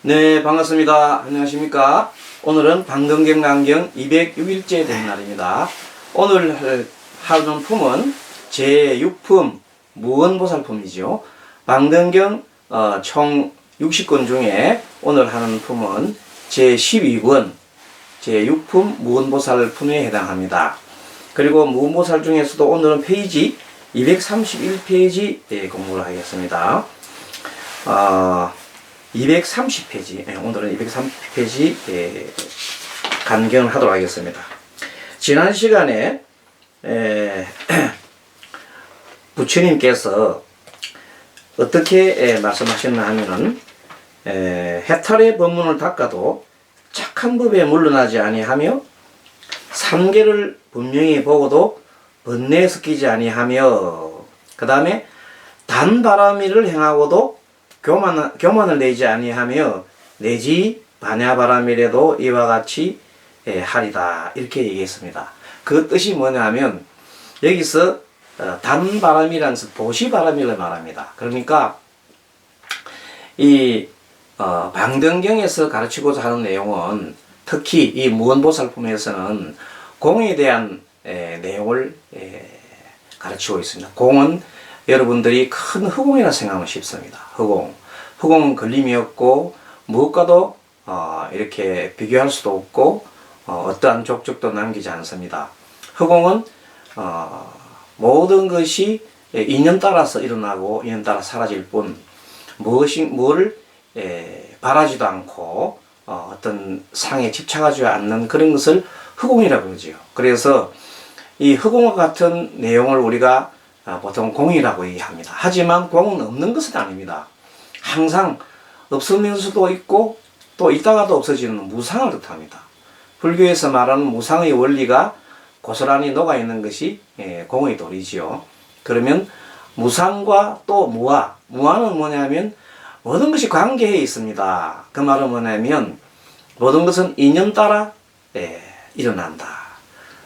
네, 반갑습니다. 안녕하십니까. 오늘은 방등경강경 206일째 되는 날입니다. 오늘 하는 품은 제6품 무언보살품이죠. 방등경 총 60권 중에 오늘 하는 품은 제12권 제6품 무언보살품에 해당합니다. 그리고 무언보살 중에서도 오늘은 페이지 231페이지 공부를 하겠습니다. 230페이지, 오늘은 230페이지 간경을 하도록 하겠습니다. 지난 시간에 부처님께서 어떻게 말씀하셨나 하면은 해탈의 법문을 닦아도 착한 법에 물러나지 아니하며 삼계를 분명히 보고도 번뇌에 섞이지 아니하며, 그 다음에 단바라미를 행하고도 교만을 내지 아니하며 내지 반야바라밀에도 이와 같이 하리다, 이렇게 얘기했습니다. 그 뜻이 뭐냐면 여기서 단바람이라는 보시바람을 말합니다. 그러니까 이 방등경에서 가르치고자 하는 내용은 특히 이 무언보살품에서는 공에 대한 내용을 가르치고 있습니다. 공은 여러분들이 큰 허공이라 생각하면 쉽습니다. 허공은 걸림이 없고 무엇과도 이렇게 비교할 수도 없고 어떠한 족적도 남기지 않습니다. 허공은 모든 것이 인연 따라서 일어나고 인연 따라 사라질 뿐 무엇을 바라지도 않고 어떤 상에 집착하지 않는 그런 것을 허공이라고 그러죠. 그래서 이 허공과 같은 내용을 우리가 보통 공이라고 얘기합니다. 하지만 공은 없는 것은 아닙니다. 항상 없으면서도 있고 또 있다가도 없어지는 무상을 뜻합니다. 불교에서 말하는 무상의 원리가 고스란히 녹아있는 것이 공의 도리지요. 그러면 무상과 또 무아는 뭐냐면 모든 것이 관계해 있습니다. 그 말은 뭐냐면 모든 것은 인연 따라 일어난다.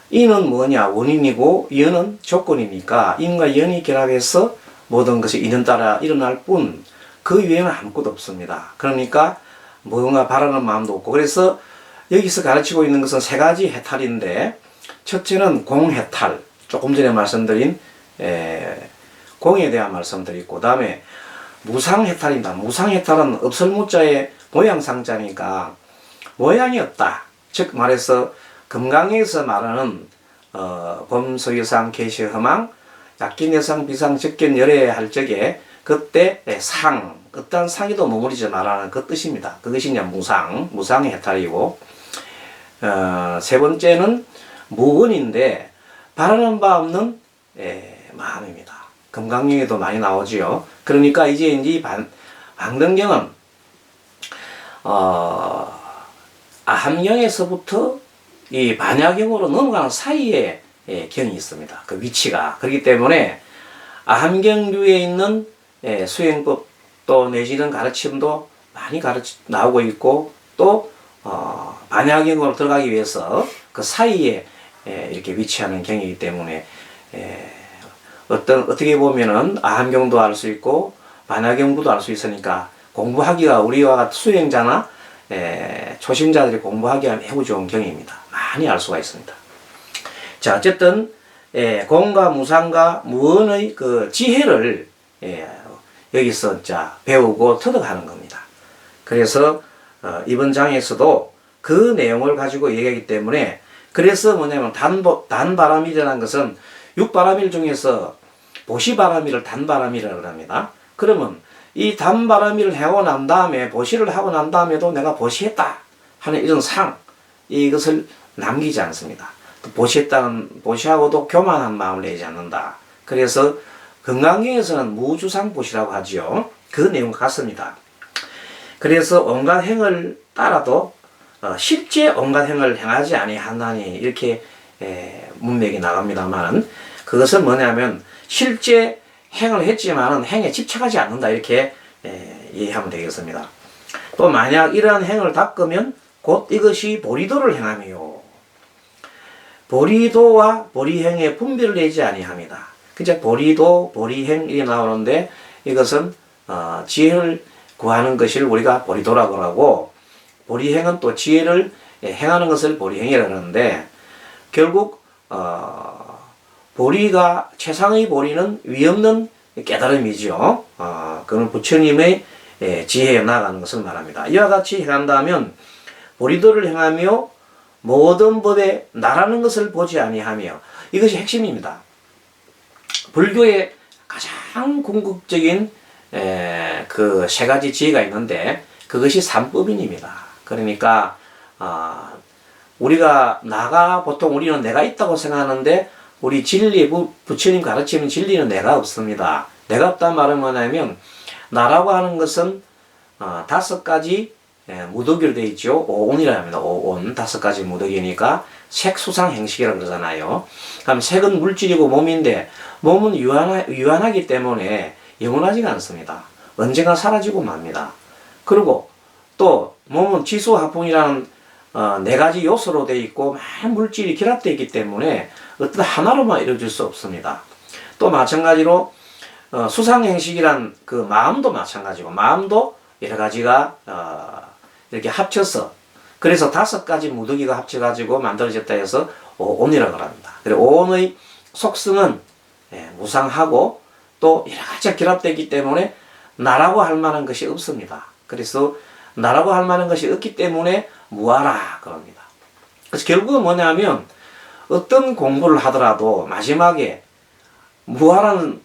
인은 뭐냐? 원인이고 연은 조건이니까 인과 연이 결합해서 모든 것이 인연 따라 일어날 뿐 그 외에는 아무것도 없습니다. 그러니까 뭔가 바라는 마음도 없고, 그래서 여기서 가르치고 있는 것은 세 가지 해탈인데, 첫째는 공해탈, 조금 전에 말씀드린 공에 대한 말씀드리고, 그 다음에 무상해탈입니다. 무상해탈은 없을무자의 모양상자니까 모양이 없다. 즉 말해서 금강에서 말하는 범소유상 계시허망 약긴여상 비상 적견 열애할 적에 그때 어떠한 상에도 머무르지 말라는 그 뜻입니다. 그것이 이제 무상의 해탈이고, 세 번째는 무원인데 바라는 바 없는 마음입니다. 금강경에도 많이 나오지요. 그러니까 이제 방등경은 아함경에서부터 이 반야경으로 넘어가는 사이에 경이 있습니다. 그 위치가. 그렇기 때문에 아함경류에 있는 수행법도 내지는 가르침도 많이 나오고 있고, 또 반야경으로 들어가기 위해서 그 사이에 이렇게 위치하는 경이기 때문에 어떻게 보면은 아함경도 알 수 있고 반야경도 알 수 있으니까 공부하기가 우리와 같은 수행자나 초심자들이 공부하기가 매우 좋은 경입니다. 많이 알 수가 있습니다. 자, 어쨌든 공과 무상과 무언의 그 지혜를 여기서 배우고 터득하는 겁니다. 그래서 이번 장에서도 그 내용을 가지고 얘기하기 때문에, 그래서 뭐냐면 단바람이라는 것은 육바람일 중에서 보시바람일을 단바람이라고 합니다. 그러면 이 단바람일을 하고 난 다음에 보시를 하고 난 다음에도 내가 보시했다 하는 이런 이것을 남기지 않습니다. 또 보시하고도 교만한 마음을 내지 않는다. 그래서 금강경에서는 무주상보시라고 하지요. 그 내용과 같습니다. 그래서 온갖 행을 따라도 실제 온갖 행을 행하지 아니하나니, 이렇게 문맥이 나갑니다만, 그것은 뭐냐면 실제 행을 했지만은 행에 집착하지 않는다, 이렇게 이해하면 되겠습니다. 또 만약 이러한 행을 닦으면 곧 이것이 보리도를 행하며, 보리도와 보리행에 분별을 내지 아니합니다. 그죠? 보리도, 보리행 이게 나오는데 이것은 지혜를 구하는 것을 우리가 보리도라고 하고, 보리행은 또 지혜를 행하는 것을 보리행이라고 하는데, 결국 보리가, 최상의 보리는 위없는 깨달음이죠. 그는 부처님의 지혜에 나아가는 것을 말합니다. 이와 같이 행한다면 보리도를 행하며 모든 법에 나라는 것을 보지 아니하며, 이것이 핵심입니다. 불교의 가장 궁극적인 그 세 가지 지혜가 있는데, 그것이 삼법인입니다. 그러니까 우리가 보통 우리는 내가 있다고 생각하는데, 우리 진리, 부처님 가르치는 진리는 내가 없습니다. 내가 없단 말은 뭐냐면, 나라고 하는 것은 5가지 무더기로 되어 있죠. 오온이라 합니다. 오온, 5가지 무더기니까 색수상 행식이라고 그러잖아요. 그럼 색은 물질이고 몸인데, 몸은 유한하기 때문에 영원하지가 않습니다. 언젠가 사라지고 맙니다. 그리고 또 몸은 지수화풍이라는 4가지 요소로 되어 있고 많은 물질이 결합되어 있기 때문에 어떤 하나로만 이루어질 수 없습니다. 또 마찬가지로 수상행식이란 그 마음도 마찬가지고, 마음도 여러 가지가 이렇게 합쳐서, 그래서 5가지 무더기가 합쳐가지고 만들어졌다 해서 오온이라고 합니다. 그리고 오온의 속성은 무상하고 또 여러 가지가 결합되기 때문에 나라고 할 만한 것이 없습니다. 그래서 나라고 할 만한 것이 없기 때문에 무아라 그럽니다. 그래서 결국은 뭐냐면, 어떤 공부를 하더라도 마지막에 무아라는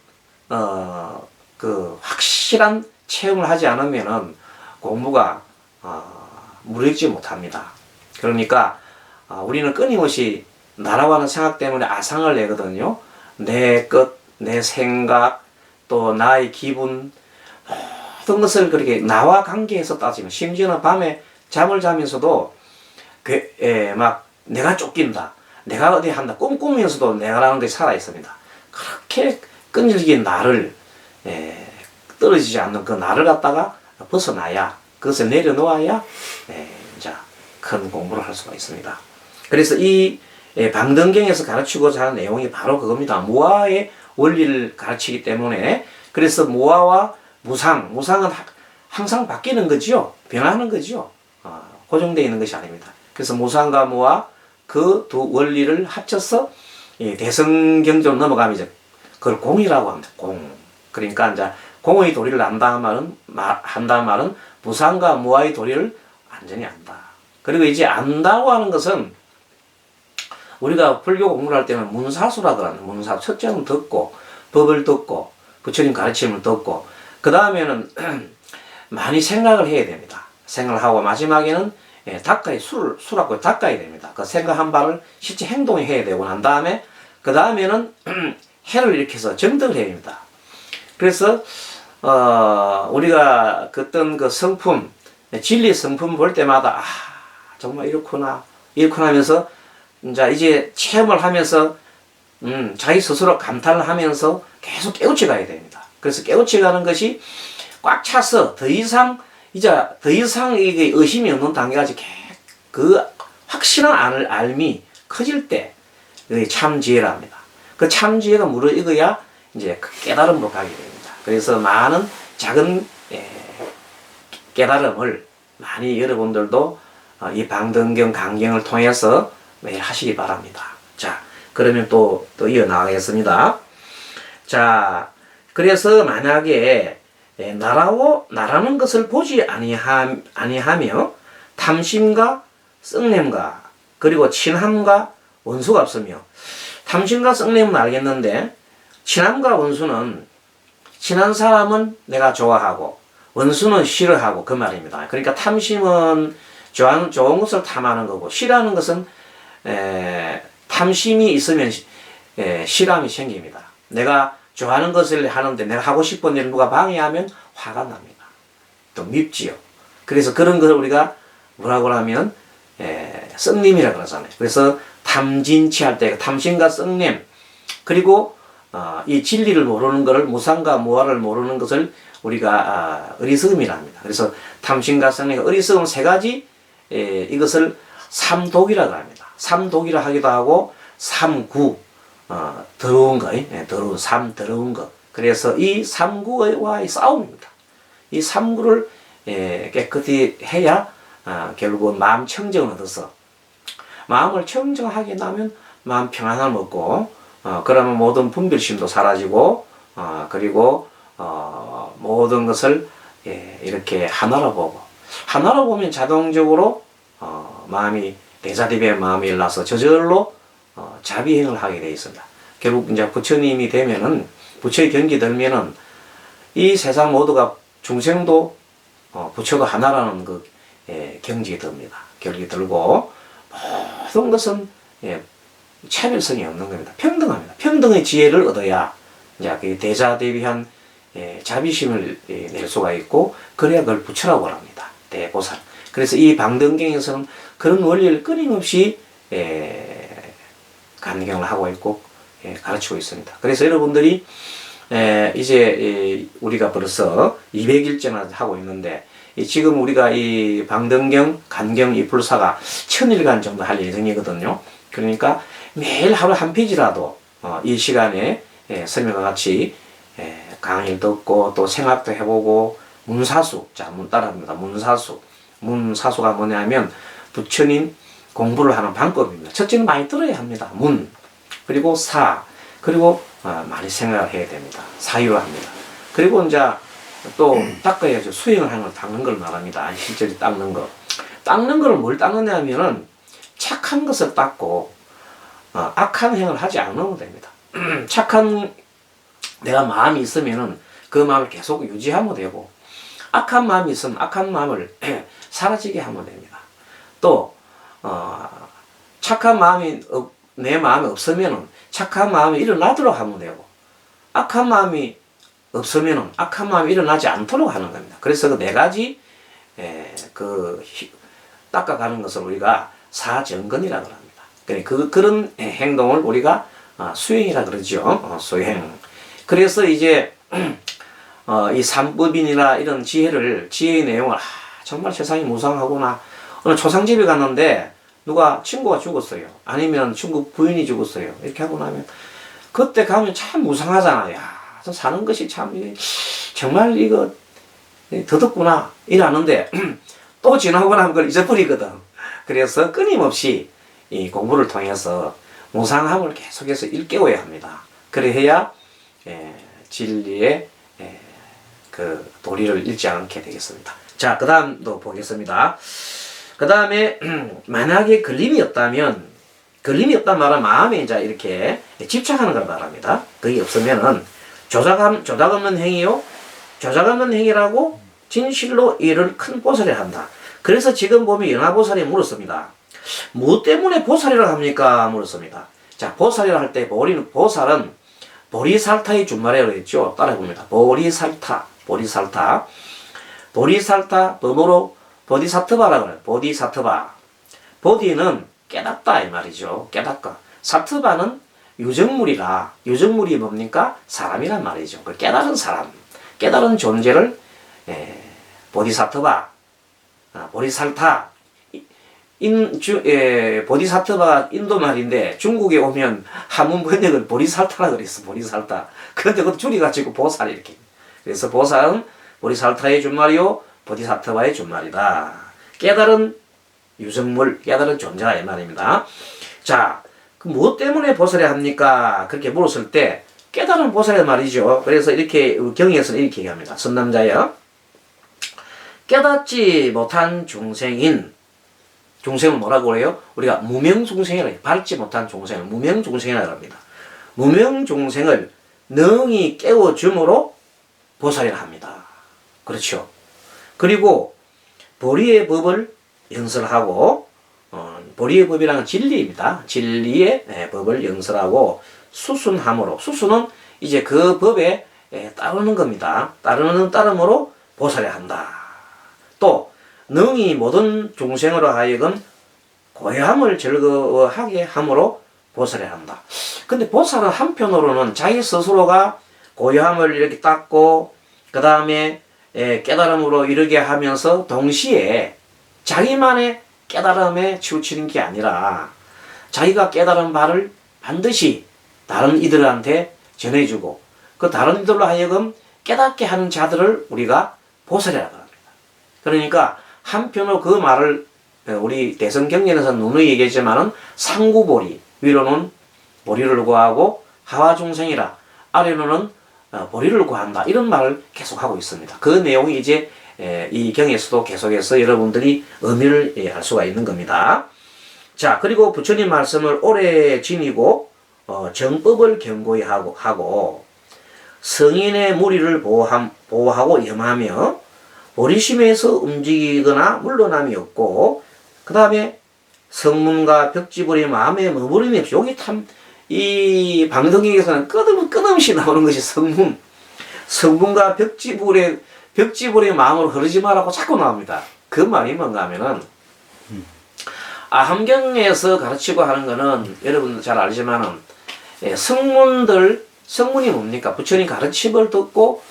그 확실한 체험을 하지 않으면은 공부가 무르익지 못합니다. 그러니까 우리는 끊임없이 나라고 하는 생각 때문에 아상을 내거든요. 내 것, 내 생각, 또 나의 기분, 모든 것을 그렇게 나와 관계해서 따지면, 심지어는 밤에 잠을 자면서도 막 내가 쫓긴다, 내가 어디 한다 꿈꾸면서도 내가라는 것이 살아 있습니다. 그렇게 끈질긴 나를, 떨어지지 않는 그 나를 갖다가 벗어나야, 그것을 내려놓아야 이제 큰 공부를 할 수가 있습니다. 그래서 이 방등경에서 가르치고자 하는 내용이 바로 그겁니다. 무아의 원리를 가르치기 때문에, 그래서 무아와 무상은 항상 바뀌는 거지요. 변하는 거지요. 고정되어 있는 것이 아닙니다. 그래서 무상과 무아, 그 두 원리를 합쳐서 대성경전 넘어가면 이제 그걸 공이라고 합니다. 공. 그러니까 이제 공의 도리를 한다는 말은 무상과 무아의 도리를 완전히 안다. 그리고 이제 안다고 하는 것은, 우리가 불교 공부를 할 때는 문사수라고 하는, 문사, 첫째는 듣고, 법을 듣고, 부처님 가르침을 듣고, 그 다음에는 많이 생각을 해야 됩니다. 생각을 하고, 마지막에는 닦아야, 술하고 닦아야 됩니다. 그 생각한 바를 실제 행동에 해야 되고 난 다음에, 그 다음에는 해를 일으켜서 정득을 해야 됩니다. 그래서 우리가 어떤 그 성품, 진리 성품 볼 때마다 정말 이렇구나 하면서 이제 체험을 하면서 자기 스스로 감탄을 하면서 계속 깨우쳐 가야 됩니다. 그래서 깨우쳐 가는 것이 꽉 차서 더 이상 이게 의심이 없는 단계까지 그 확실한 알미 커질 때 그게 참지혜라 합니다. 그 참지혜가 무르익어야 이제 그 깨달음으로 가게 됩니다. 그래서 많은 작은 깨달음을 많이 여러분들도 이 방등경 강경을 통해서 매일 하시기 바랍니다. 자, 그러면 또 이어나가겠습니다. 자, 그래서 만약에 나라는 것을 보지 아니하며 탐심과 썩냄과 그리고 친함과 원수가 없으며, 탐심과 썩냄은 알겠는데 친함과 원수는, 친한 사람은 내가 좋아하고 원수는 싫어하고 그 말입니다. 그러니까 탐심은 좋은 것을 탐하는 거고, 싫어하는 것은 탐심이 있으면 싫어함이 생깁니다. 내가 좋아하는 것을 하는데 내가 하고 싶은 일을 누가 방해하면 화가 납니다. 또 밉지요. 그래서 그런 것을 우리가 뭐라고 하면 썩냄이라고 그러잖아요. 그래서 탐진치 할 때 탐심과 썩냄, 그리고 이 진리를 모르는 것을, 무상과 무아를 모르는 것을 우리가 어리석음이라 합니다. 그래서 탐심과 썩냄, 어리석음 세 가지, 이것을 삼독이라고 합니다. 삼독이라 하기도 하고 삼구, 더러운 거, 더러운 거. 그래서 이 삼구와의 싸움입니다. 이 삼구를 깨끗이 해야 결국은 마음 청정을 얻어서 마음을 청정하게 나면 마음 평안함을 얻고 그러면 모든 분별심도 사라지고 그리고 모든 것을 이렇게 하나로 보면 자동적으로 마음이 대자립의 마음이 일어나서 저절로 자비행을 하게 되어 있습니다. 결국 이제 부처님이 되면은 부처의 경기 들면은 이 세상 모두가 중생도 부처도 하나라는 그 경지에 듭니다. 경지에 들고 모든 것은 차별성이 없는 겁니다. 평등합니다. 평등의 지혜를 얻어야 이제 그 대자대비한 자비심을 낼 수가 있고 그래야 그걸 부처라고 합니다. 대보살. 그래서 이 방등경에서는 그런 원리를 끊임없이 간경을 하고 있고 가르치고 있습니다. 그래서 여러분들이 이제 우리가 벌써 200일째나 하고 있는데 지금 우리가 이 방등경, 간경, 이 불사가 1000일간 정도 할 예정이거든요. 그러니까 매일 하루 한 페이지라도 이 시간에 스님과 같이 강의를 듣고 또 생각도 해보고 문사수, 자, 문 따라합니다. 문사수가 뭐냐면 부처님 공부를 하는 방법입니다. 첫째는 많이 들어야 합니다. 문, 그리고 사, 그리고 많이 생각을 해야 됩니다. 사유를 합니다. 그리고 이제 또 닦아야죠. 수행을 하는 걸 닦는 걸 말합니다. 실제로 닦는 거. 닦는 거를 뭘 닦느냐 하면은 착한 것을 닦고 악한 행을 하지 않으면 됩니다. 착한 내가 마음이 있으면은 그 마음을 계속 유지하면 되고 악한 마음이 있으면 악한 마음을 사라지게 하면 됩니다. 또 착한 마음이 내 마음에 없으면은 착한 마음이 일어나도록 하면 되고 악한 마음이 없으면은 악한 마음이 일어나지 않도록 하는 겁니다. 그래서 그 네 가지 닦아가는 것을 우리가 사정근이라고 합니다. 그런 행동을 우리가 수행이라 그러죠. 수행. 그래서 이제 이 삼법인이나 이런 지혜의 내용을 정말 세상이 무상하구나. 오늘 초상집에 갔는데 누가 친구가 죽었어요. 아니면 친구 부인이 죽었어요. 이렇게 하고 나면 그때 가면 참 무상하잖아요. 야, 사는 것이 참 정말 이거 더덥구나 이러는데 또 지나고 나면 그걸 잊어버리거든. 그래서 끊임없이 이 공부를 통해서 무상함을 계속해서 일깨워야 합니다. 그래야 진리의 그 도리를 잃지 않게 되겠습니다. 자, 그 다음도 보겠습니다. 그 다음에 만약에 걸림이 없다면 말은 마음에 이제 이렇게 집착하는 걸 말합니다. 그게 없으면은 조작 없는 행위요. 조작 없는 행위라고 진실로 이를 큰 보살이라 한다. 그래서 지금 보면 연화보살이 물었습니다. 무엇 때문에 보살이라 합니까? 물었습니다. 자, 보살이라 할 때 보살은 보리살타의 준말이라고 했죠. 따라해봅니다. 보리살타. 법으로 보디사트바라고 해요. 보디사트바. 보디는 깨닫다 이 말이죠. 깨닫다. 사트바는 유정물이라. 유정물이 뭡니까? 사람이란 말이죠. 그 깨달은 사람, 깨달은 존재를 보디사트바, 보리살타. 보디사트바가 인도 말인데 중국에 오면 한문 번역을 보리살타라 그랬어. 보리살타. 그런데 그것도 줄여가지고 보살 이렇게. 그래서 보살은 보리살타의 준말이요. 보디사트바의 준말이다. 깨달은 유성물, 깨달은 존재다 이 말입니다. 자, 그 무엇 때문에 보살해야 합니까? 그렇게 물었을 때 깨달은 보살의 말이죠. 그래서 이렇게 경에서는 이렇게 얘기합니다. 선남자여, 깨닫지 못한 중생은 뭐라고 해요? 우리가 무명중생이라고 해요. 밟지 못한 중생을 무명중생이라고 합니다. 무명중생을 능히 깨워줌으로 보살이라 합니다. 그렇죠. 그리고 보리의 법을 연설하고 보리의 법이라는 진리입니다. 진리의 법을 연설하고 수순함으로, 수순은 이제 그 법에 따르는 겁니다. 따름으로 보살해야 한다. 또 능히 모든 중생으로 하여금 고요함을 즐거워하게 함으로 보살해야 한다. 근데 보살은 한편으로는 자기 스스로가 고요함을 이렇게 닦고 그 다음에 깨달음으로 이르게 하면서 동시에 자기만의 깨달음에 치우치는 게 아니라 자기가 깨달은 바를 반드시 다른 이들한테 전해주고 그 다른 이들로 하여금 깨닫게 하는 자들을 우리가 보살이라고 합니다. 그러니까 한편으로 그 말을 우리 대성경전에서 누누이 얘기했지만은 상구보리, 위로는 보리를 구하고 하와중생이라 아래로는 보리를 구한다, 이런 말을 계속하고 있습니다. 그 내용이 이제 이 경에서도 계속해서 여러분들이 의미를 알 수가 있는 겁니다. 자, 그리고 부처님 말씀을 오래 지니고 정법을 견고히 하고 성인의 무리를 보호하고 염하며 보리심에서 움직이거나 물러남이 없고, 그 다음에 성문과 벽지불의 마음에 머무름이 없이, 여기 참 이 방등경에서는 끊임없이 나오는 것이 성문과 벽지불의 마음으로 흐르지 말라고 자꾸 나옵니다. 그 말이 뭔가 하면은 아함경에서 가르치고 하는 거는 여러분도 잘 알지만은 성문이 뭡니까? 부처님 가르침을 듣고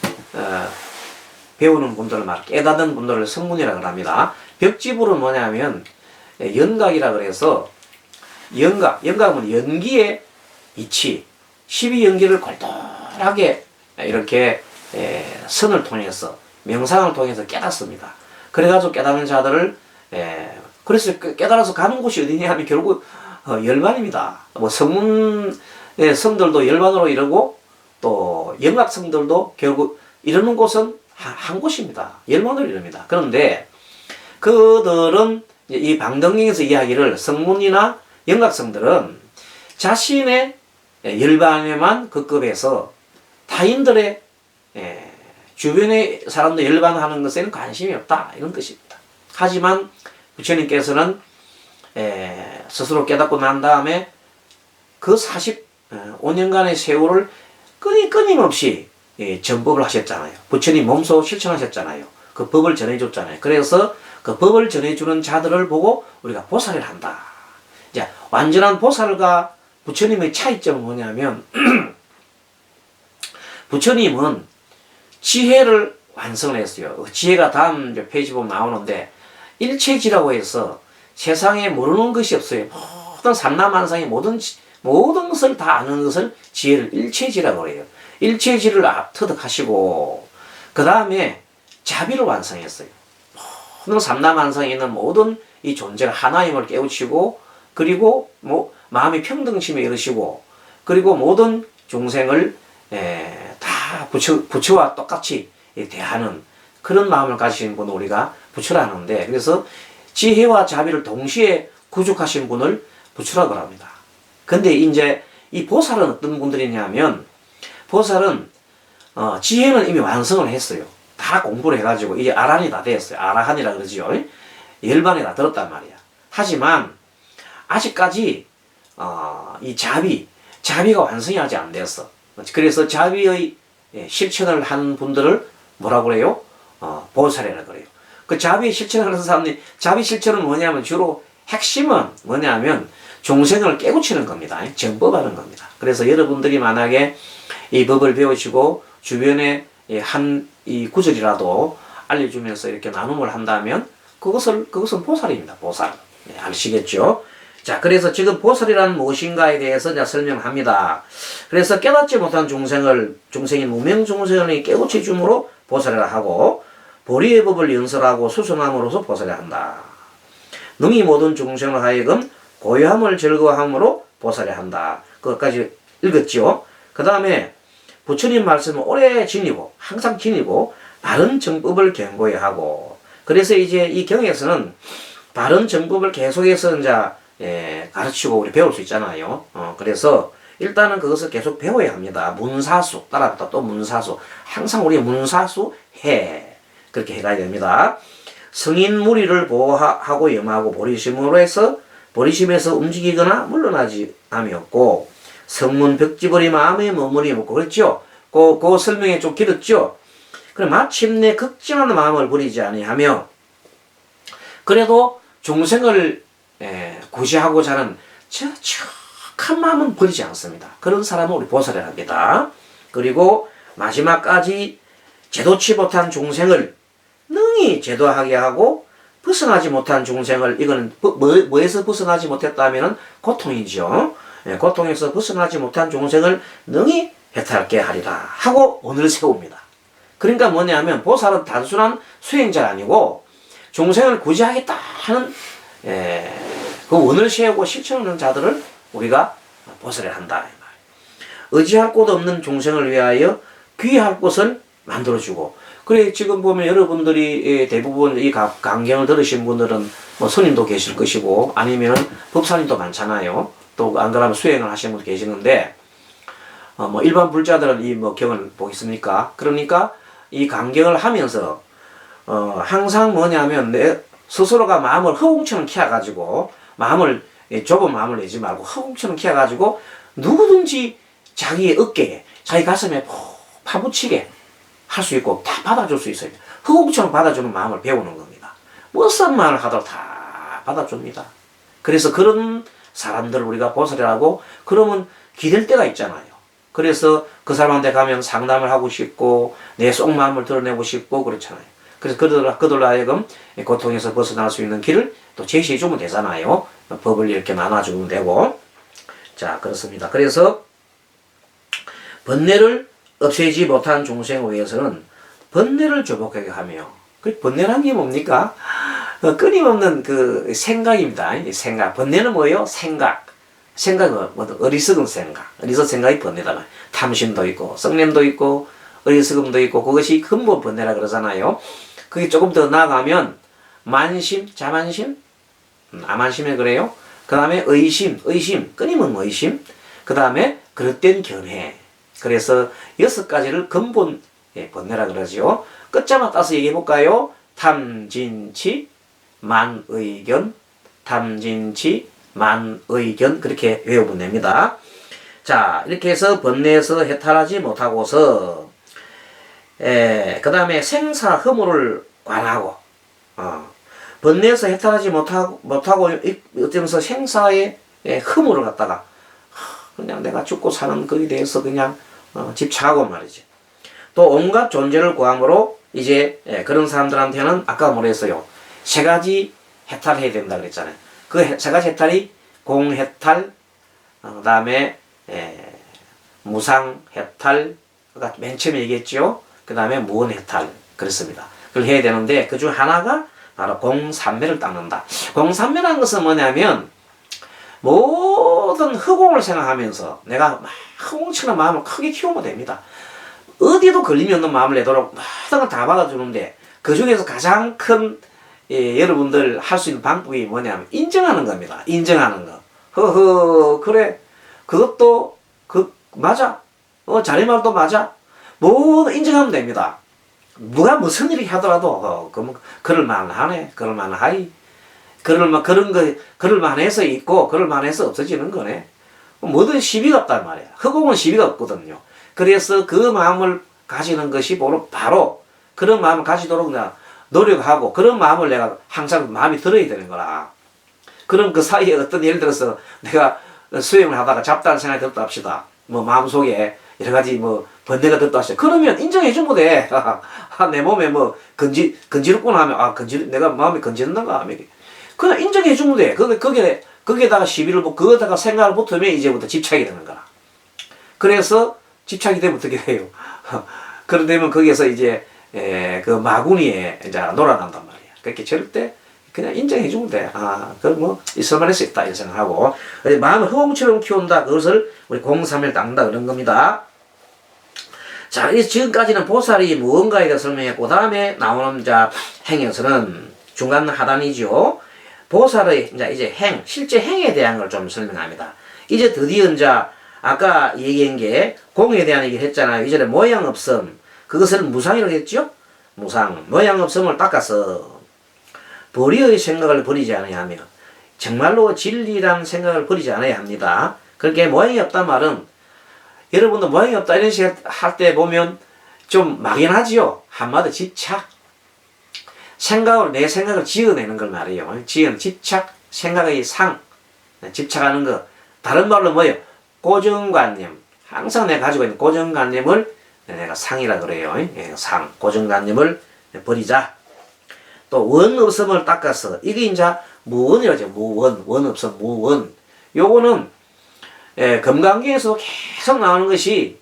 배우는 분들을 깨닫는 분들을 성문이라고 합니다. 벽지불은 뭐냐면 연각이라 그래서 연각은 연기의 이치, 12연기를 골똘하게 이렇게 선을 통해서 명상을 통해서 깨닫습니다. 그래가지고 깨닫는 자들을 그래서 깨달아서 가는 곳이 어디냐 하면 결국 열반입니다. 뭐 성문의 성들도 열반으로 이르고 또 영각성들도 결국 이르는 곳은 한 곳입니다. 열반으로 이릅니다. 그런데 그들은 이 방등경에서 이야기를 성문이나 영각성들은 자신의 열반에만 급급해서 타인들의 주변의 사람들 열반하는 것에는 관심이 없다, 이런 뜻입니다. 하지만 부처님께서는 스스로 깨닫고 난 다음에 그 45년간의 세월을 끊임없이 전법을 하셨잖아요. 부처님 몸소 실천하셨잖아요. 그 법을 전해줬잖아요. 그래서 그 법을 전해주는 자들을 보고 우리가 보살을 한다. 이제 완전한 보살과 부처님의 차이점은 뭐냐면 부처님은 지혜를 완성했어요. 지혜가 다음 페이지 보면 나오는데 일체지라고 해서 세상에 모르는 것이 없어요. 모든 삼라만상의 모든 것을 다 아는 것을 지혜를 일체지라고 해요. 일체지를 터득하시고 그 다음에 자비를 완성했어요. 모든 삼라만상에 있는 모든 이 존재가 하나임을 깨우치고, 그리고 마음의 평등심에 이르시고, 그리고 모든 중생을 다 부처와 똑같이 대하는 그런 마음을 가지신 분을 우리가 부처라 하는데, 그래서 지혜와 자비를 동시에 구축하신 분을 부처라고 합니다. 근데 이제 이 보살은 어떤 분들이냐면, 보살은 지혜는 이미 완성을 했어요. 다 공부를 해가지고 이제 아란이 다 됐어요. 아라한이라 그러지요. 열반에 다 들었단 말이야. 하지만 아직까지 이 자비가 완성이 아직 안 됐어. 그래서 자비의 실천을 하는 분들을 뭐라고 그래요? 보살이라고 그래요. 그 자비 실천을 하는 사람들이, 자비 실천은 뭐냐면 주로 핵심은 뭐냐면 중생을 깨우치는 겁니다. 정법하는 겁니다. 그래서 여러분들이 만약에 이 법을 배우시고 주변에 이 구절이라도 알려주면서 이렇게 나눔을 한다면 그것은 보살입니다. 보살. 네, 아시겠죠? 자, 그래서 지금 보살이란 무엇인가에 대해서 이제 설명합니다. 그래서 깨닫지 못한 중생인 무명 중생을 깨우쳐 줌으로 보살이라 하고, 보리의 법을 연설하고 수선함으로써 보살이라 한다. 능히 모든 중생을 하여금 고요함을 즐거워함으로 보살이라 한다. 그것까지 읽었죠. 그 다음에 부처님 말씀을 오래 지니고, 항상 지니고, 바른 정법을 견고히 하고, 그래서 이제 이 경에서는 바른 정법을 계속해서 이제 가르치고 우리 배울 수 있잖아요. 그래서 일단은 그것을 계속 배워야 합니다. 문사수, 따라붙다 또 문사수. 항상 우리 문사수 해. 그렇게 해가야 됩니다. 성인 무리를 보호하고 염하고 보리심으로 해서 보리심에서 움직이거나 물러나지 암이 없고, 성문 벽지벌이 마음에 머무림이 없고, 그랬죠? 그 설명이 좀 길었죠? 그래, 마침내 극진한 마음을 버리지 아니하며, 그래도 중생을 구시하고자 하는 척한 마음은 버리지 않습니다. 그런 사람은 우리 보살이라 합니다. 그리고 마지막까지 제도치 못한 중생을 능히 제도하게 하고, 벗어나지 못한 중생을, 이거는 뭐에서 벗어나지 못했다면 고통이죠. 고통에서 벗어나지 못한 중생을 능히 해탈하게 하리라 하고 오늘 세웁니다. 그러니까 뭐냐면 보살은 단순한 수행자가 아니고 중생을 구제하겠다 하는 그 원을 세우고 실천하는 자들을 우리가 보살을 한다. 의지할 곳 없는 중생을 위하여 귀할 곳을 만들어주고, 그래 지금 보면 여러분들이 대부분 이 강경을 들으신 분들은 뭐 스님도 계실 것이고 아니면 법사님도 많잖아요. 또 안 그러면 수행을 하시는 분도 계시는데 뭐 일반 불자들은 이 뭐 경을 보겠습니까? 그러니까 이 강경을 하면서 항상 뭐냐면 내 스스로가 마음을 허공처럼 키워가지고 마음을 좁은 마음을 내지 말고 허공처럼 키워가지고 누구든지 자기의 어깨에 자기 가슴에 파묻히게 할 수 있고 다 받아줄 수 있어요. 허공처럼 받아주는 마음을 배우는 겁니다. 무슨 말을 하더라도 다 받아줍니다. 그래서 그런 사람들을 우리가 보살이라고 그러면 기댈 때가 있잖아요. 그래서 그 사람한테 가면 상담을 하고 싶고 내 속마음을 드러내고 싶고 그렇잖아요. 그래서 그들로 하여금 고통에서 벗어날 수 있는 길을 또 제시해 주면 되잖아요. 법을 이렇게 나눠주면 되고. 자, 그렇습니다. 그래서 번뇌를 없애지 못한 중생을 위해서는 번뇌를 조복하게 하며, 그 번뇌란 게 뭡니까? 끊임없는 그 생각입니다. 생각. 번뇌는 뭐예요? 생각. 생각은 어리석은 생각. 어리석은 생각이 번뇌다. 탐심도 있고, 성냄도 있고, 어리석음도 있고, 그것이 근본 번뇌라 그러잖아요. 그게 조금 더 나아가면, 만심, 자만심, 아만심에 그래요. 그 다음에 의심, 끊임없는 의심. 그 다음에 그릇된 견해. 그래서 6가지를 근본 번뇌라 그러죠. 끝자마 따서 얘기해 볼까요? 탐진치, 만의견, 탐진치, 만의견, 그렇게 외우면 됩니다. 자, 이렇게 해서 번뇌에서 해탈하지 못하고서 그 다음에 생사 허물을 관하고 번뇌에서 해탈하지 못하고 어쩌면서 생사의 허물을 갖다가 그냥 내가 죽고 사는 거에 대해서 그냥 집착하고 말이지. 또 온갖 존재를 구함으로 이제 그런 사람들한테는 아까 뭐랬어요? 3가지 해탈해야 된다 그랬잖아요. 그 3가지 해탈이 공해탈, 그 다음에 무상해탈, 맨 처음에 얘기했죠. 그 다음에 무언해탈 그렇습니다. 그걸 해야 되는데 그 중 하나가 바로 공삼매를 닦는다. 공삼매라는 것은 뭐냐면 모든 허공을 생각하면서 내가 허공처럼 마음을 크게 키우면 됩니다. 어디도 걸림이 없는 마음을 내도록 모든 걸 다 받아주는데 그 중에서 가장 큰 여러분들 할 수 있는 방법이 뭐냐면 인정하는 겁니다. 인정하는 거. 그래 그것도 맞아. 자네 말도 맞아. 모두 인정하면 됩니다. 누가 무슨 일이 하더라도 그럴 만하네. 그럴 만하이. 그럴 만해서 있고 그럴 만해서 없어지는 거네. 뭐든 시비가 없단 말이야. 허공은 시비가 없거든요. 그래서 그 마음을 가지는 것이 바로 그런 마음을 가지도록 내가 노력하고 그런 마음을 내가 항상 마음이 들어야 되는 거라. 그럼 그 사이에 어떤 예를 들어서 내가 수행을 하다가 잡다는 생각이 들었다 합시다. 뭐 마음속에 여러 가지 뭐 번뇌가 들었다 합시다. 그러면 인정해 주면 돼. 내 몸에 뭐 건지럽구나 하면 내가 마음이 건지른다가 하면 그냥 인정해 주면 돼. 거기에다가 시비를 거기다가 생각을 붙으면 이제부터 집착이 되는 거라. 그래서 집착이 되면 어떻게 돼요? 그러면 거기에서 이제 그 마구니에 이제 놀아난단 말이야. 그렇게 절대 그냥 인정해 주면 돼. 그건 뭐 있을만할 수 있다 이런 생각하고 마음을 허공처럼 키운다. 그것을 우리 공삼을 닦는다 그런 겁니다. 자, 지금까지는 보살이 무언가에 대해 설명했고 다음에 나오는 행에서는 중간 하단이죠. 보살의 이제 실제 행에 대한 걸 좀 설명합니다. 이제 드디어 아까 얘기한 게 공에 대한 얘기를 했잖아요. 이전에 모양 없음, 그것을 무상이라고 했죠? 무상, 모양 없음을 닦아서 불의의 생각을 버리지 않아야 하며 정말로 진리란 생각을 버리지 않아야 합니다. 그렇게 모양이 없단 말은 여러분도 모양이 없다 이런 식으로 할 때 보면 좀 막연하지요. 한마디 집착. 내 생각을 지어내는 걸 말이에요. 집착, 생각의 집착하는 거. 다른 말로 뭐예요? 고정관념. 항상 내가 가지고 있는 고정관념을 내가 상이라 그래요. 고정관념을 버리자. 또 원 없음을 닦아서 이게 이제 무원이라죠. 원 없음, 무원. 요거는 금강경에서 계속 나오는 것이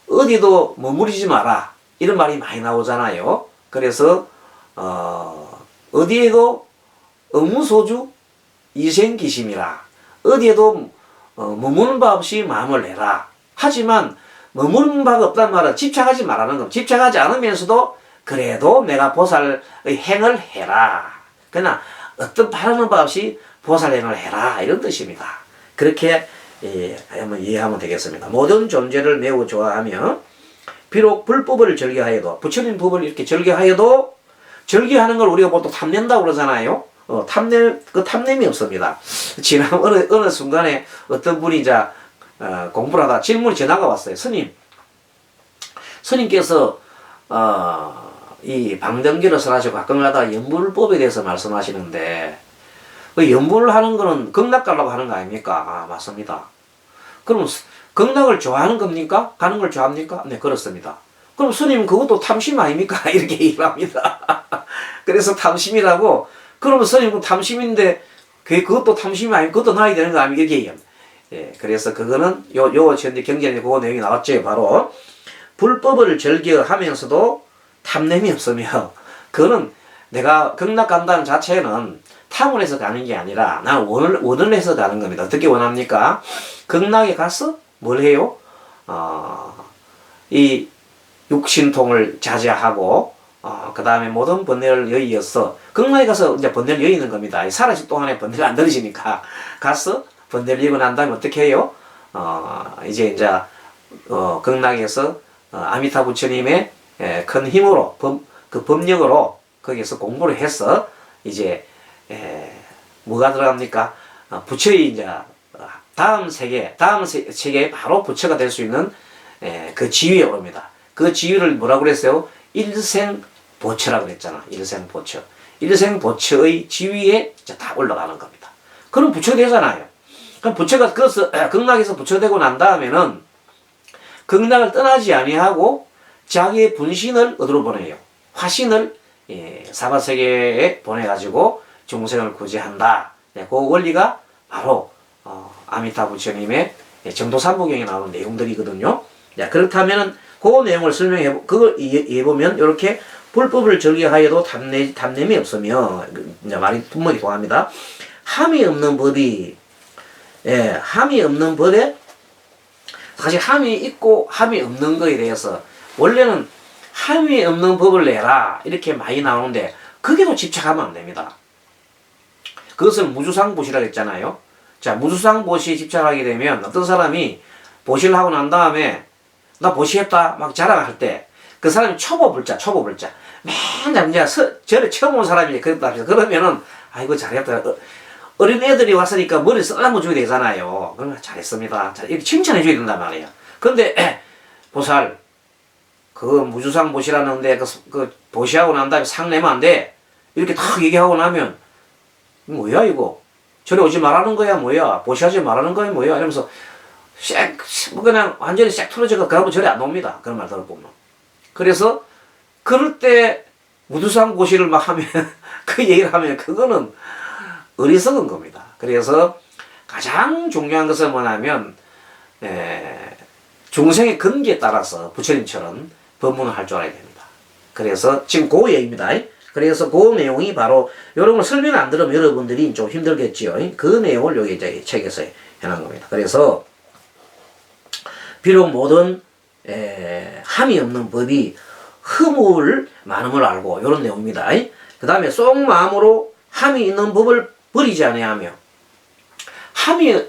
어디도 머무르지 마라 이런 말이 많이 나오잖아요. 그래서 어디에도 의무소주 이생기심이라. 어디에도 머무는 바 없이 마음을 내라. 하지만 머무는 바가 없단 말은 집착하지 말라는 겁니다. 집착하지 않으면서도 그래도 내가 보살의 행을 해라. 그러나 어떤 바라는 바 없이 보살 행을 해라. 이런 뜻입니다. 그렇게 한번 이해하면 되겠습니다. 모든 존재를 매우 좋아하며 비록 불법을 즐겨하여도 부처님 법을 이렇게 즐겨하여도 즐겨하는 걸 우리가 보통 탐낸다고 그러잖아요. 탐냄이 없습니다. 지난 어느 순간에 어떤 분이 이제 공부를 하다 질문이 전화가 왔어요. 스님께서 이 방등기를 설하시고 가끔가다 연불법에 대해서 말씀하시는데 그 연불을 하는 거는 극락 가려고 하는 거 아닙니까? 맞습니다. 그럼 극락을 좋아하는 겁니까? 가는 걸 좋아합니까? 네, 그렇습니다. 그럼 스님 그것도 탐심 아닙니까? 이렇게 얘기를 합니다. 그래서 탐심이라고. 그러면 스님 탐심인데 그것도 탐심이 아니고 그것도 나야 되는 거 아닙니까? 이렇게 얘기합니다. 예, 그래서 그거는 현대 경전에 그 내용이 나왔죠. 바로 불법을 즐겨하면서도 탐냄이 없으며, 그거는 내가 극락 간다는 자체는 탐을 해서 가는 게 아니라 나는 원을 해서 가는 겁니다. 어떻게 원합니까? 극락에 가서 뭘 해요? 이 육신통을 자제하고 그 다음에 모든 번뇌를 여의어서 극락에 가서 이제 번뇌를 여의는 겁니다. 살아있을 동안에 번뇌를 안 들으시니까 가서 번뇌를 여의고 난 다음에 어떻게 해요? 이제 극락에서 아미타 부처님의 큰 힘으로 그 법력으로 거기에서 공부를 해서 이제 뭐가 들어갑니까? 부처의 이제 다음 세계에 바로 부처가 될 수 있는 그 지위에 오릅니다. 그 지위를 뭐라고 그랬어요? 일생보처라고 그랬잖아. 일생보처. 일생보처의 지위에 이제 다 올라가는 겁니다. 그럼 부처가 되잖아요. 그럼 부처가 그래서 극락에서 부처가 되고 난 다음에는 극락을 떠나지 아니하고 자기의 분신을 어디로 보내요? 화신을 사바세계에 보내가지고 중생을 구제한다. 그 원리가 바로 아미타 부처님의 정도삼부경에 나오는 내용들이거든요. 그렇다면은 그 내용을 설명해 그걸 이해해보면 이렇게 불법을 즐겨하여도 탐냄이 없으며, 이제 말이 분명히 통합니다. 함이 없는 법에 사실 함이 있고 함이 없는 거에 대해서 원래는 함이 없는 법을 내라 이렇게 많이 나오는데 그게도 집착하면 안 됩니다. 그것을 무주상보시라고 했잖아요. 자, 무주상보시에 집착하게 되면 어떤 사람이 보시를 하고 난 다음에 나 보시했다 막 자랑할 때 그 사람이 초보불자 맨날 이제 저를 처음 온 사람이 그랬다 그러면은 아이고 잘했다. 어린 애들이 왔으니까 머리 쓰다듬어줘야 되잖아요. 그러면 잘했습니다. 이렇게 칭찬해줘야 된단 말이에요. 근데 보살 그 무주상 보시라는데 그 보시하고 난 다음에 상 내면 안 돼. 이렇게 탁 얘기하고 나면 뭐야 이거? 저리 오지 말라는 거야 뭐야? 보시하지 말라는 거야 뭐야? 이러면서 그냥 완전히 싹 틀어져가 그러면 저리 안 옵니다. 그런 말 들어보면. 그래서 그럴 때 무주상 보시를 막 하면 그 얘기를 하면 그거는 어리석은 겁니다. 그래서 가장 중요한 것은 뭐냐면 중생의 근기에 따라서 부처님처럼 법문을 할 줄 알아야 됩니다. 그래서 지금 그 얘기입니다. 그래서 그 내용이 바로 이런 걸 설명 안 들으면 여러분들이 좀 힘들겠지요. 그 내용을 여기 이제 책에서 해놓은 겁니다. 그래서 비록 모든 함이 없는 법이 허물 많음을 알고 이런 내용입니다. 그 다음에 속마음으로 함이 있는 법을 버리지 아니하며, 함이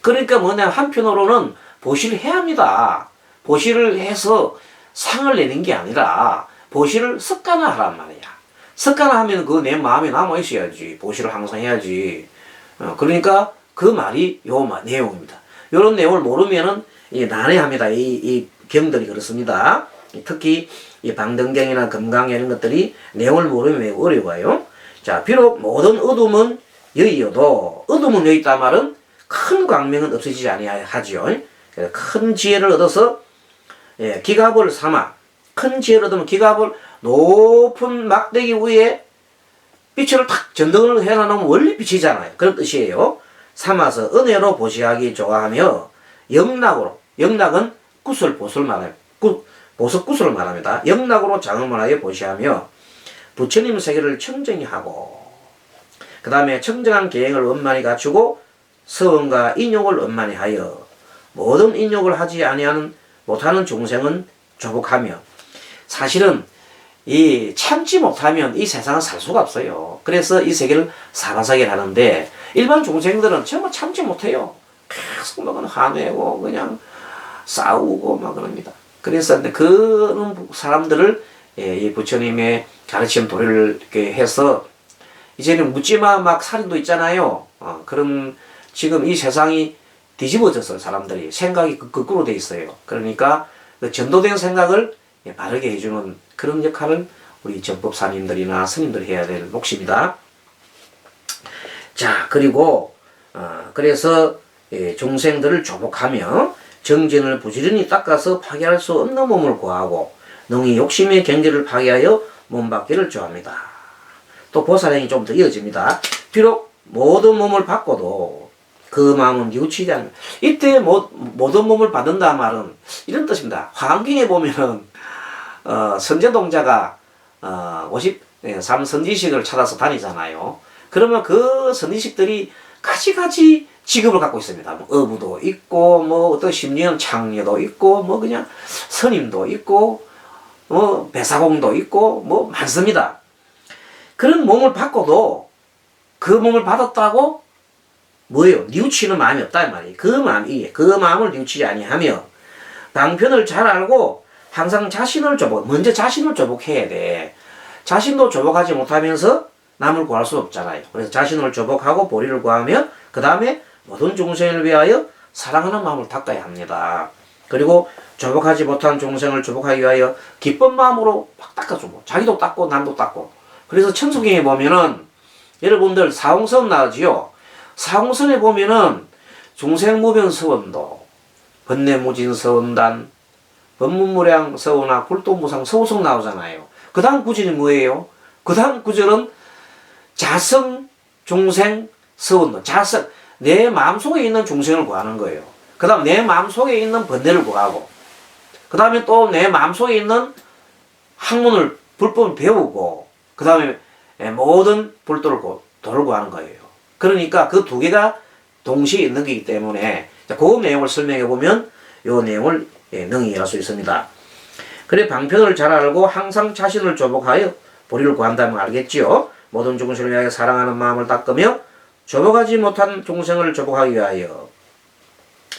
그러니까 뭐냐, 한편으로는 보시를 해야 합니다. 보시를 해서 상을 내는 게 아니라 보시를 습관화하란 말이야. 습관화하면 그 내 마음에 남아 있어야지. 보시를 항상 해야지. 그러니까 그 말이 요 내용입니다. 이런 내용을 모르면은 난해합니다. 이 경들이 그렇습니다. 특히 이 방등경이나 금강 이런 것들이 내용을 모르면 매우 어려워요. 자, 비록 모든 어둠은 여의어도, 어둠은 여의 있단 말은 큰 광명은 없어지지 아니하지요. 큰 지혜를 얻어서 기갑을 삼아, 큰 지혜를 얻으면 기갑을 높은 막대기 위에 빛을 탁 전등을 해놔놓으면 원래 빛이잖아요. 그런 뜻이에요. 삼아서 은혜로 보시하기 좋아하며 영락으로, 영락은 구슬 보슬 말해요. 보석 구슬을 말합니다. 영락으로 장엄하게 보시하며 부처님 세계를 청정히 하고 그 다음에 청정한 계행을 원만히 갖추고 서원과 인욕을 원만히 하여 모든 인욕을 하지 아니하는 못하는 중생은 조복하며 사실은 이 참지 못하면 이 세상은 살 수가 없어요. 그래서 이 세계를 사바세계를 하는데 일반 중생들은 정말 참지 못해요. 계속 막 화내고 그냥 싸우고 막 그럽니다. 그래서 그런 사람들을 이 부처님의 가르침 도리를 이렇게 해서 이제는 묻지마 막 살인도 있잖아요. 그런 지금 이 세상이 뒤집어져서 사람들이 생각이 거꾸로 돼 있어요. 그러니까 그 전도된 생각을 바르게 해주는 그런 역할을 우리 전법사님들이나 스님들이 해야 될 몫입니다. 자, 그리고 그래서 중생들을 조복하며 정진을 부지런히 닦아서 파괴할 수 없는 몸을 구하고 능히 욕심의 경계를 파괴하여 몸받기를 좋아합니다. 또 보살행이 좀 더 이어집니다. 비록 모든 몸을 받고도 그 마음은 뉘우치지 않는 이때 모든 몸을 받는다 말은 이런 뜻입니다. 화엄경에 보면은 선제동자가 53 선지식을 찾아서 다니잖아요. 그러면 그 선지식들이 가지가지 직업을 갖고 있습니다. 뭐 어부도 있고 뭐 어떤 심리는 창녀도 있고 뭐 그냥 스님도 있고 뭐 배사공도 있고 뭐 많습니다. 그런 몸을 받고도 그 몸을 받았다고 뭐예요? 뉘우치는 마음이 없다 이 말이에요. 그 마음을 뉘우치지 아니하며 방편을 잘 알고 항상 먼저 자신을 조복해야 돼. 자신도 조복하지 못하면서 남을 구할 수 없잖아요. 그래서 자신을 조복하고 보리를 구하며 그 다음에 모든 중생을 위하여 사랑하는 마음을 닦아야 합니다. 그리고 조복하지 못한 중생을 조복하기 위하여 기쁜 마음으로 막 닦아주고 자기도 닦고 남도 닦고. 그래서 천수경에 보면은 여러분들 사홍선 나오지요. 사홍선에 보면은 중생무변서원도 번뇌무진서원단 법문무량 서원화 굴도무상 서우성 나오잖아요. 그 다음 구절이 뭐예요? 그 다음 구절은 자성 중생 서원도 자성 내 마음속에 있는 중생을 구하는 거예요. 그 다음 내 마음속에 있는 번뇌를 구하고 그 다음에 또 내 마음속에 있는 학문을 불법을 배우고 그 다음에 모든 불도를 구하는 거예요. 그러니까 그 두 개가 동시에 있는 거기 때문에 그 내용을 설명해 보면 이 내용을 능히 이해할 수 있습니다. 그래 방편을 잘 알고 항상 자신을 조복하여 보리를 구한다면 알겠지요. 모든 중생을 위하여 사랑하는 마음을 닦으며 조복하지 못한 중생을 조복하기 위하여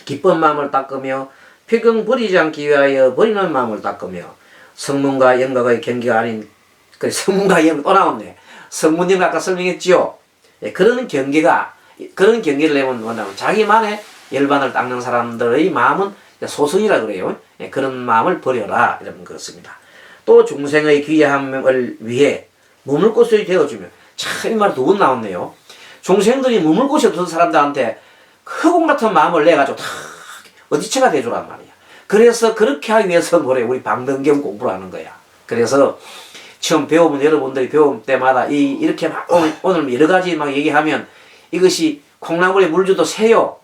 기쁜 마음을 닦으며 피경 버리지 않기 위하여 버리는 마음을 닦으며 성문과 영각의 경계가 아닌 성문과 영각 또 나왔네. 성문님 아까 설명했지요. 그런 경계를 내면 뭐냐면 자기만의 열반을 닦는 사람들의 마음은 소승이라 그래요. 그런 마음을 버려라 이런 것입니다. 또 중생의 귀함을 위해 머물 곳이 되어주면 참 이 말 두 번 나왔네요. 중생들이 머물 곳이 없는 사람들한테 흑공 같은 마음을 내가지고 다 어디채가 돼주란 말이야. 그래서 그렇게 하기 위해서 뭐래 우리 방등경 공부를 하는 거야. 그래서 처음 배우면 여러분들이 배울 때마다 이렇게 막 오늘 여러 가지 막 얘기하면 이것이 콩나물에 물 줘도 새요.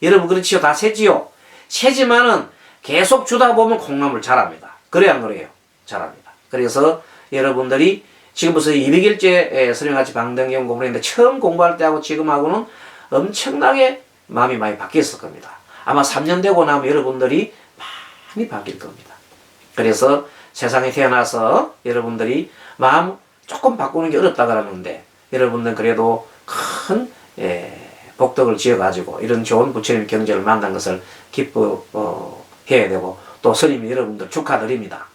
여러분 그렇지요? 다 새지요? 새지만은 계속 주다 보면 콩나물 자랍니다. 그래야 안 그래요? 자랍니다. 그래서 여러분들이 지금부터 200일째 설명같이 방등경 공부를 했는데 처음 공부할 때하고 지금하고는 엄청나게 마음이 많이 바뀌었을 겁니다. 아마 3년 되고 나면 여러분들이 많이 바뀔 겁니다. 그래서 세상에 태어나서 여러분들이 마음 조금 바꾸는 게 어렵다 그러는데 여러분들 그래도 큰 복덕을 지어가지고 이런 좋은 부처님 경전을 만난 것을 기뻐해야 되고 또 스님이 여러분들 축하드립니다.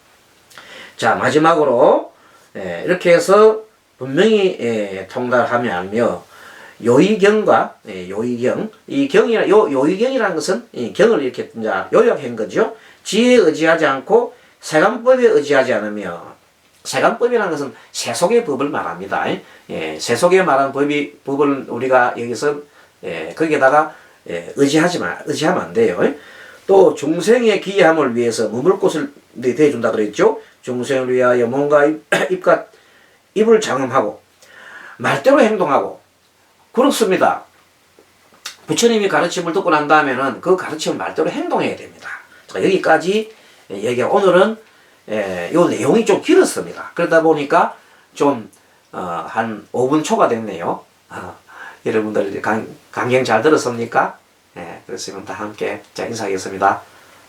자 마지막으로 이렇게 해서 분명히 통달하며 요의경과 요의경 이 요의경이라는 것은 이 경을 이렇게 이제 요약한 거죠. 지혜에 의지하지 않고 세간법에 의지하지 않으며 세간법이라는 것은 세속의 법을 말합니다. 세속에 말하는 법을 우리가 여기서 거기에다가 의지하면 안 돼요. 또 중생의 귀함을 위해서 머물 곳을 대해준다 그랬죠. 중생을 위하여 몸과 입을 장엄하고 말대로 행동하고 그렇습니다. 부처님이 가르침을 듣고 난 다음에는 그 가르침을 말대로 행동해야 됩니다. 여기까지 얘기하고 오늘은 이 내용이 좀 길었습니다. 그러다 보니까 좀 한 5분 초과됐네요. 여러분들 강경 잘 들었습니까? 예, 그렇으면 다 함께 자 인사하겠습니다.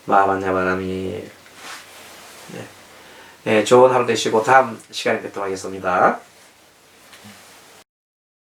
마하반야바람이. 예, 좋은 하루 되시고 다음 시간에 뵙도록 하겠습니다.